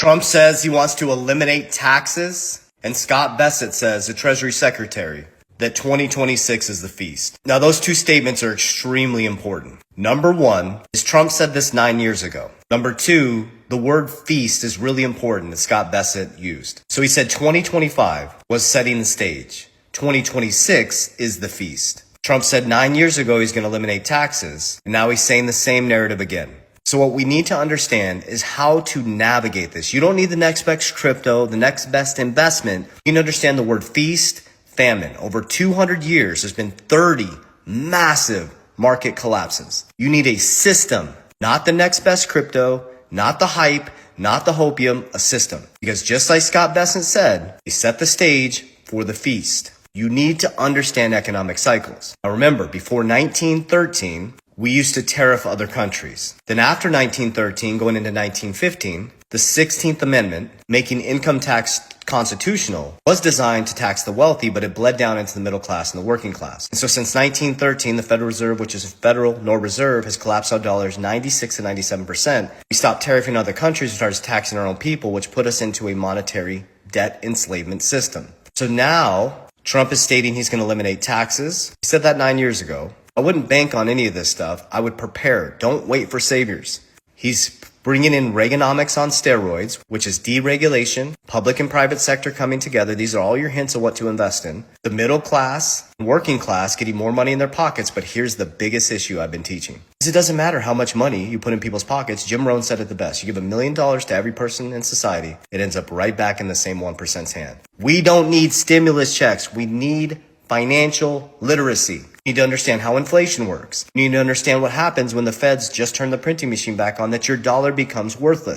Trump says he wants to eliminate taxes, and Scott Bessent says, the Treasury Secretary, that 2026 is the feast. Now, those two statements are extremely important. Number one is Trump said this 9 years ago. Number two, the word feast is really important that Scott Bessent used. So he said 2025 was setting the stage. 2026 is the feast. Trump said 9 years ago he's going to eliminate taxes, and now he's saying the same narrative again. So what we need to understand is how to navigate this. You don't need the next best crypto, the next best investment. You can understand the word feast, famine. Over 200 years, there's been 30 massive market collapses. You need a system, not the next best crypto, not the hype, not the hopium, a system. Because just like Scott Bessent said, they set the stage for the feast. You need to understand economic cycles. Now remember, before 1913, we used to tariff other countries. Then after 1913, going into 1915, the 16th Amendment, making income tax constitutional, was designed to tax the wealthy, but it bled down into the middle class and the working class. And so since 1913, the Federal Reserve, which is a federal nor reserve, has collapsed our dollars 96 to 97%. We stopped tariffing other countries and started taxing our own people, which put us into a monetary debt enslavement system. So now Trump is stating he's going to eliminate taxes. He said that 9 years ago. I wouldn't bank on any of this stuff. I would prepare. Don't wait for saviors. He's bringing in Reaganomics on steroids, which is deregulation, public and private sector coming together. These are all your hints of what to invest in. The middle class, working class, getting more money in their pockets. But here's the biggest issue I've been teaching. Is it doesn't matter how much money you put in people's pockets. Jim Rohn said it the best. You give $1 million to every person in society, it ends up right back in the same 1%'s hand. We don't need stimulus checks. We need financial literacy. You need to understand how inflation works. You need to understand what happens when the feds just turn the printing machine back on, that your dollar becomes worthless.